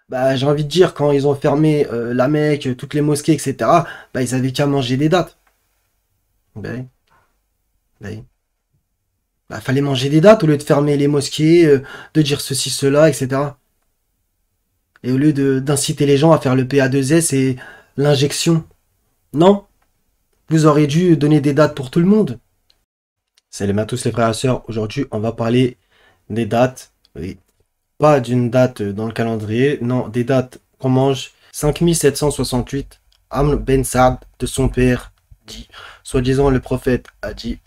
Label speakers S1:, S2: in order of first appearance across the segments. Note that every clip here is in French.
S1: Bah, j'ai envie de dire, quand ils ont fermé la Mecque, toutes les mosquées, etc., bah, ils avaient qu'à manger des dates. Bah, oui, bah, oui. Bah, fallait manger des dates au lieu de fermer les mosquées, de dire ceci, cela, etc. Et au lieu d'inciter les gens à faire le PA2S et l'injection. Non, vous auriez dû donner des dates pour tout le monde. Salut à tous les frères et sœurs. Aujourd'hui, on va parler des dates. Oui. Pas d'une date dans le calendrier, non, des dates qu'on mange. 5768, Amr Ben Saad, de son père, dit. Soi-disant, le prophète a dit.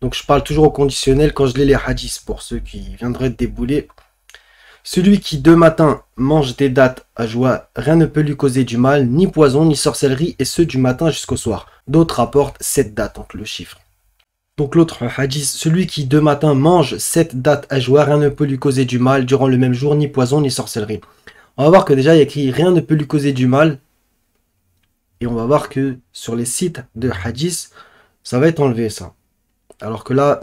S1: Donc, je parle toujours au conditionnel quand je lis les hadiths, pour ceux qui viendraient de débouler. Celui qui de matin mange des dattes à joie, rien ne peut lui causer du mal, ni poison, ni sorcellerie, et ce du matin jusqu'au soir. D'autres rapportent 7 dates, donc le chiffre. Donc l'autre hadith, celui qui de matin mange 7 dattes à joie, rien ne peut lui causer du mal durant le même jour, ni poison, ni sorcellerie. On va voir que déjà il y a écrit rien ne peut lui causer du mal, et on va voir que sur les sites de hadith, ça va être enlevé ça. Alors que là,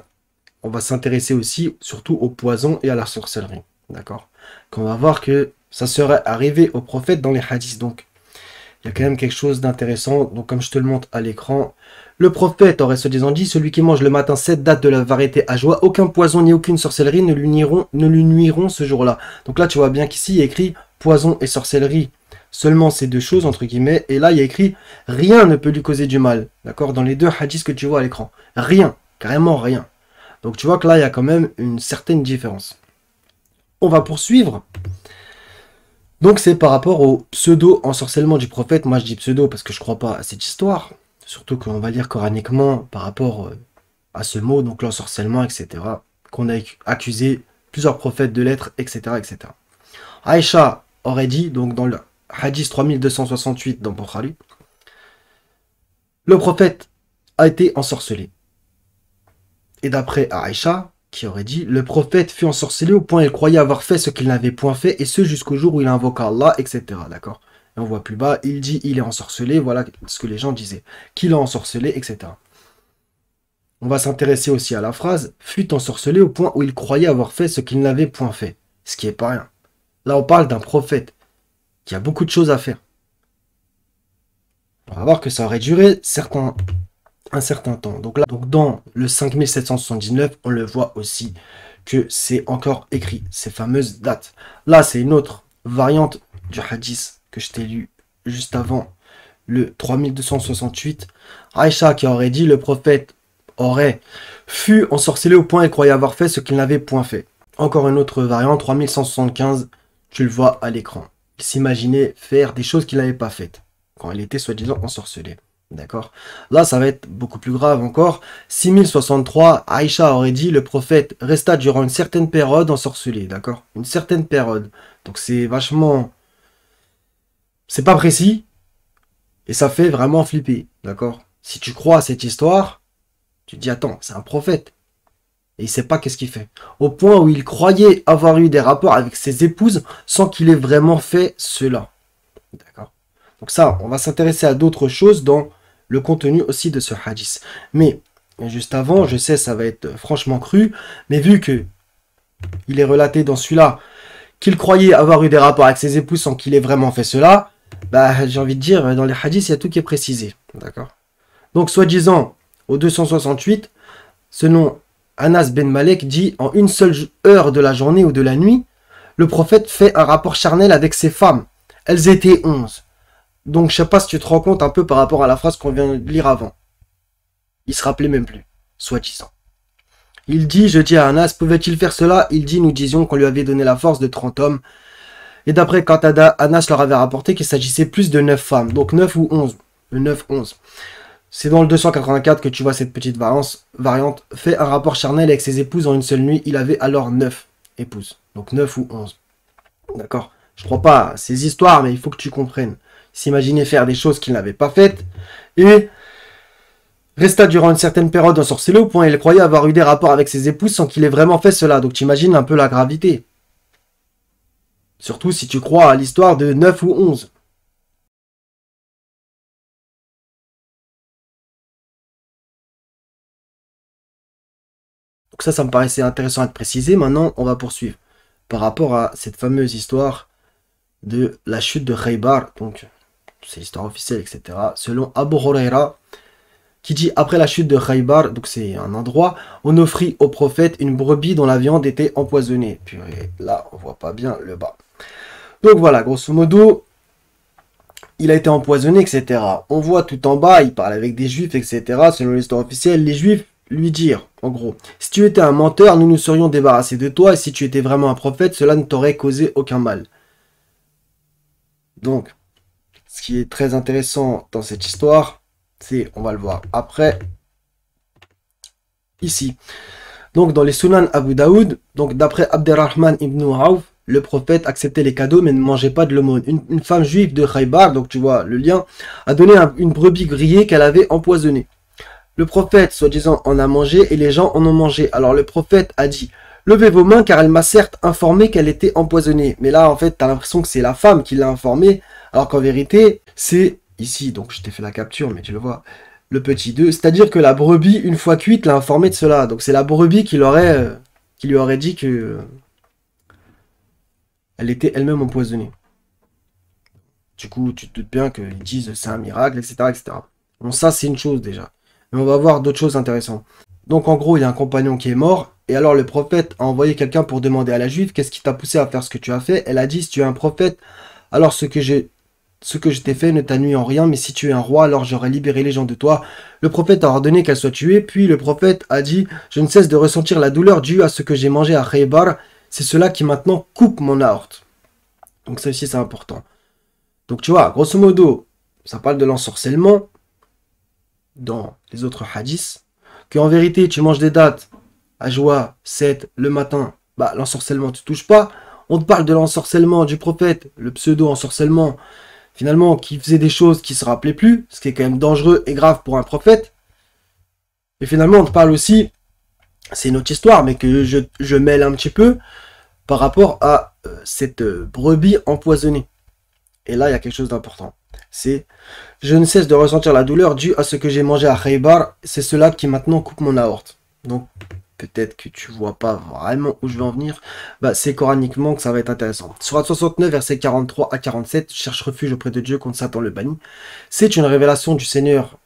S1: on va s'intéresser aussi surtout au poison et à la sorcellerie. D'accord? Qu'on va voir que ça serait arrivé au prophète dans les hadiths. Donc, il y a quand même quelque chose d'intéressant. Donc, comme je te le montre à l'écran, le prophète aurait se disant dit, celui qui mange le matin 7 dates de la variété à joie, aucun poison ni aucune sorcellerie ne lui nuiront ce jour-là. Donc là, tu vois bien qu'ici, il y a écrit poison et sorcellerie. Seulement ces deux choses, entre guillemets. Et là, il y a écrit rien ne peut lui causer du mal. D'accord? Dans les deux hadiths que tu vois à l'écran. Rien. Carrément rien. Donc tu vois que là, il y a quand même une certaine différence. On va poursuivre. Donc c'est par rapport au pseudo-ensorcellement du prophète. Moi je dis pseudo parce que je ne crois pas à cette histoire. Surtout qu'on va lire coraniquement par rapport à ce mot, donc l'ensorcellement, etc. Qu'on a accusé plusieurs prophètes de l'être, etc., etc. Aïcha aurait dit, donc dans le hadith 3268 dans Bukhari, le prophète a été ensorcelé. Et d'après Aïcha, qui aurait dit, le prophète fut ensorcelé au point où il croyait avoir fait ce qu'il n'avait point fait, et ce jusqu'au jour où il invoqua Allah, etc. D'accord? Et on voit plus bas, il dit, il est ensorcelé, voilà ce que les gens disaient, qu'il a ensorcelé, etc. On va s'intéresser aussi à la phrase, fut ensorcelé au point où il croyait avoir fait ce qu'il n'avait point fait, ce qui est pas rien. Là, on parle d'un prophète qui a beaucoup de choses à faire. On va voir que ça aurait duré un certain temps. Donc là, dans le 5779, on le voit aussi que c'est encore écrit, ces fameuses dates. Là, c'est une autre variante du hadith que je t'ai lu juste avant, le 3268. Aïcha qui aurait dit, le prophète fut ensorcelé au point et croyait avoir fait ce qu'il n'avait point fait. Encore une autre variante, 3175, tu le vois à l'écran. Il s'imaginait faire des choses qu'il n'avait pas faites, quand il était soi-disant ensorcelé. D'accord? Là, ça va être beaucoup plus grave encore. 6063, Aïcha aurait dit, le prophète resta durant une certaine période ensorcelé. D'accord? Une certaine période. Donc c'est vachement... C'est pas précis. Et ça fait vraiment flipper. D'accord? Si tu crois à cette histoire, tu te dis, attends, c'est un prophète. Et il sait pas qu'est-ce qu'il fait. Au point où il croyait avoir eu des rapports avec ses épouses sans qu'il ait vraiment fait cela. D'accord? Donc ça, on va s'intéresser à d'autres choses dans le contenu aussi de ce hadith. Mais juste avant, je sais ça va être franchement cru, mais vu que il est relaté dans celui-là qu'il croyait avoir eu des rapports avec ses épouses sans qu'il ait vraiment fait cela, bah j'ai envie de dire, dans les hadiths, il y a tout qui est précisé. D'accord? Donc soi-disant, au 268, ce nom Anas ben Malek dit en une seule heure de la journée ou de la nuit, le prophète fait un rapport charnel avec ses femmes. Elles étaient 11. Donc je sais pas si tu te rends compte un peu par rapport à la phrase qu'on vient de lire avant. Il se rappelait même plus, soi-disant. Il dit, je dis à Anas, pouvait-il faire cela? Il dit, nous disions qu'on lui avait donné la force de 30 hommes. Et d'après Qatada, Anas leur avait rapporté qu'il s'agissait plus de 9 femmes. Donc 9 ou 11. Le 9-11. C'est dans le 284 que tu vois cette petite variante. Fait un rapport charnel avec ses épouses en une seule nuit. Il avait alors 9 épouses. Donc 9 ou 11. D'accord? Je crois pas à ces histoires, mais il faut que tu comprennes. S'imaginer faire des choses qu'il n'avait pas faites. Et resta durant une certaine période ensorcelé au point où il croyait avoir eu des rapports avec ses épouses sans qu'il ait vraiment fait cela. Donc tu imagines un peu la gravité. Surtout si tu crois à l'histoire de 9 ou 11. Donc ça me paraissait intéressant à te préciser. Maintenant, on va poursuivre. Par rapport à cette fameuse histoire de la chute de Khaybar, donc c'est l'histoire officielle, etc. Selon Abu Huraira, qui dit après la chute de Khaybar, donc c'est un endroit, on offrit au prophète une brebis dont la viande était empoisonnée. Puis là, on voit pas bien le bas. Donc voilà, grosso modo, il a été empoisonné, etc. On voit tout en bas, il parle avec des juifs, etc. Selon l'histoire officielle, les juifs lui dirent, en gros, si tu étais un menteur, nous nous serions débarrassés de toi, et si tu étais vraiment un prophète, cela ne t'aurait causé aucun mal. Donc, ce qui est très intéressant dans cette histoire, c'est, on va le voir après, ici. Donc, dans les Sunan Abu Daoud, donc d'après Abderrahman ibn Awf, le prophète acceptait les cadeaux mais ne mangeait pas de l'aumône. Une femme juive de Khaybar, donc tu vois le lien, a donné une brebis grillée qu'elle avait empoisonnée. Le prophète, soi-disant, en a mangé et les gens en ont mangé. Alors le prophète a dit, levez vos mains car elle m'a certes informé qu'elle était empoisonnée. Mais là, en fait, t'as l'impression que c'est la femme qui l'a informé, alors qu'en vérité, c'est ici, donc je t'ai fait la capture, mais tu le vois, le petit 2, c'est-à-dire que la brebis, une fois cuite, l'a informé de cela. Donc c'est la brebis qui lui aurait dit que elle était elle-même empoisonnée. Du coup, tu te doutes bien qu'ils disent c'est un miracle, etc., etc. Bon, ça, c'est une chose déjà. Mais on va voir d'autres choses intéressantes. Donc, en gros, il y a un compagnon qui est mort. Et alors, le prophète a envoyé quelqu'un pour demander à la juive qu'est-ce qui t'a poussé à faire ce que tu as fait. Elle a dit si tu es un prophète, alors ce que je t'ai fait ne t'a nui en rien. Mais si tu es un roi, alors j'aurais libéré les gens de toi. Le prophète a ordonné qu'elle soit tuée. Puis le prophète a dit je ne cesse de ressentir la douleur due à ce que j'ai mangé à Khaybar. C'est cela qui maintenant coupe mon aorte. Donc, ça aussi, c'est important. Donc tu vois, grosso modo, ça parle de l'ensorcellement dans les autres hadiths, qu'en vérité tu manges des dattes à joie, 7 le matin, bah l'ensorcellement tu touches pas. On te parle de l'ensorcellement du prophète, le pseudo-ensorcellement, finalement, qui faisait des choses qui se rappelaient plus, ce qui est quand même dangereux et grave pour un prophète. Et finalement, on te parle aussi, c'est une autre histoire, mais que je mêle un petit peu par rapport à cette brebis empoisonnée. Et là, il y a quelque chose d'important. C'est je ne cesse de ressentir la douleur due à ce que j'ai mangé à Khaybar. C'est cela qui maintenant coupe mon aorte. Donc, peut-être que tu vois pas vraiment où je veux en venir. Bah, c'est coraniquement que ça va être intéressant. Sourate 69, versets 43 à 47. Cherche refuge auprès de Dieu contre Satan le banni. C'est une révélation du Seigneur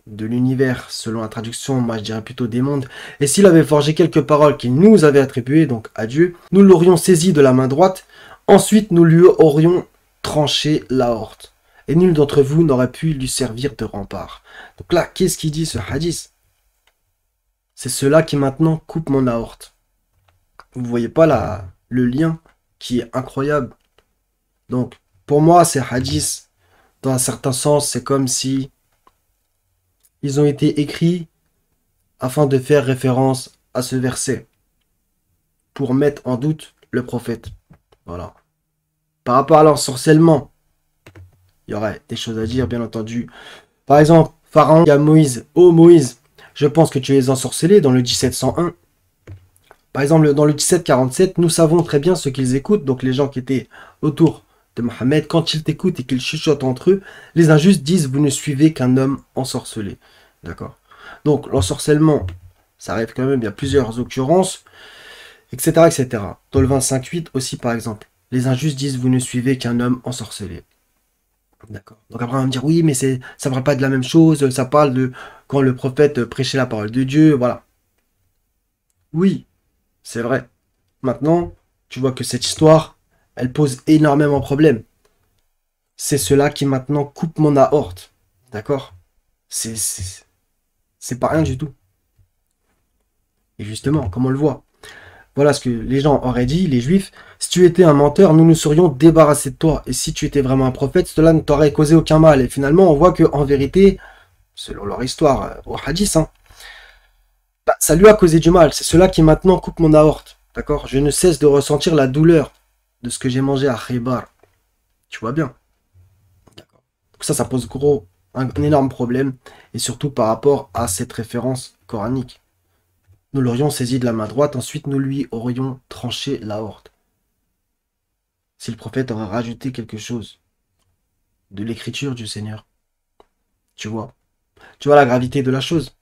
S1: de l'univers, selon la traduction, moi je dirais plutôt des mondes. Et s'il avait forgé quelques paroles qu'il nous avait attribuées, donc à Dieu, nous l'aurions saisi de la main droite. Ensuite, nous lui aurions tranché l'aorte. Et nul d'entre vous n'aurait pu lui servir de rempart. Donc là, qu'est-ce qu'il dit ce hadith? C'est cela qui maintenant coupe mon aorte. Vous voyez pas le lien qui est incroyable. Donc, pour moi, ces hadiths, dans un certain sens, c'est comme si ils ont été écrits afin de faire référence à ce verset, pour mettre en doute le prophète. Voilà. Par rapport à l'ensorcellement, il y aurait des choses à dire, bien entendu. Par exemple, Pharaon dit à Moïse, ô Moïse, je pense que tu es ensorcelé dans le 1701. Par exemple, dans le 1747, nous savons très bien ce qu'ils écoutent, donc les gens qui étaient autour de Mohammed, quand ils t'écoutent et qu'ils chuchotent entre eux, les injustes disent, vous ne suivez qu'un homme ensorcelé. D'accord. Donc, l'ensorcellement, ça arrive quand même, il y a plusieurs occurrences, etc., etc. Dans le 25.8 aussi, par exemple, les injustes disent, vous ne suivez qu'un homme ensorcelé. D'accord. Donc après, on va me dire, oui, mais ça ne parle pas de la même chose, ça parle de quand le prophète prêchait la parole de Dieu, voilà. Oui, c'est vrai. Maintenant, tu vois que cette histoire, elle pose énormément de problèmes. C'est cela qui maintenant coupe mon aorte. D'accord. C'est pas rien du tout. Et justement, comme on le voit, voilà ce que les gens auraient dit, les juifs. Si tu étais un menteur, nous nous serions débarrassés de toi. Et si tu étais vraiment un prophète, cela ne t'aurait causé aucun mal. Et finalement, on voit que en vérité, selon leur histoire au hadith, hein, bah, ça lui a causé du mal. C'est cela qui maintenant coupe mon aorte. D'accord. Je ne cesse de ressentir la douleur de ce que j'ai mangé à Khaybar. Tu vois bien. D'accord. Donc ça pose un énorme problème. Et surtout par rapport à cette référence coranique. Nous l'aurions saisi de la main droite, ensuite nous lui aurions tranché l'aorte. Si le prophète aurait rajouté quelque chose de l'écriture du Seigneur. Tu vois. Tu vois la gravité de la chose.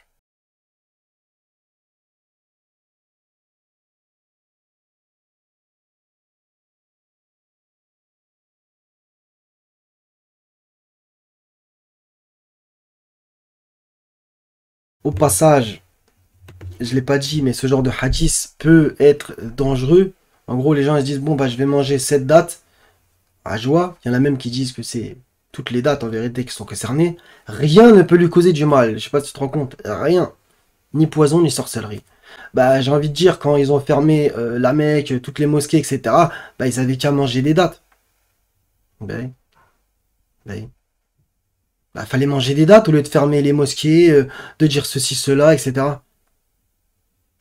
S1: Au passage, je l'ai pas dit, mais ce genre de hadith peut être dangereux. En gros, les gens ils se disent, bon, bah, je vais manger cette date à joie. Il y en a même qui disent que c'est toutes les dates en vérité qui sont concernées. Rien ne peut lui causer du mal. Je sais pas si tu te rends compte. Rien. Ni poison, ni sorcellerie. Bah, j'ai envie de dire, quand ils ont fermé la Mecque, toutes les mosquées, etc., bah, ils avaient qu'à manger des dates. Bah, oui, bah, oui. Bah, fallait manger des dates au lieu de fermer les mosquées, de dire ceci, cela, etc.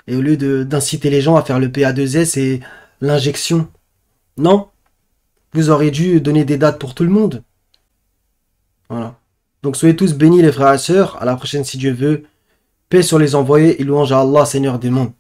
S1: Et au lieu d'inciter les gens à faire le PA2S et l'injection. Non, vous auriez dû donner des dates pour tout le monde. Voilà. Donc soyez tous bénis les frères et sœurs. À la prochaine si Dieu veut. Paix sur les envoyés et louange à Allah, Seigneur des mondes.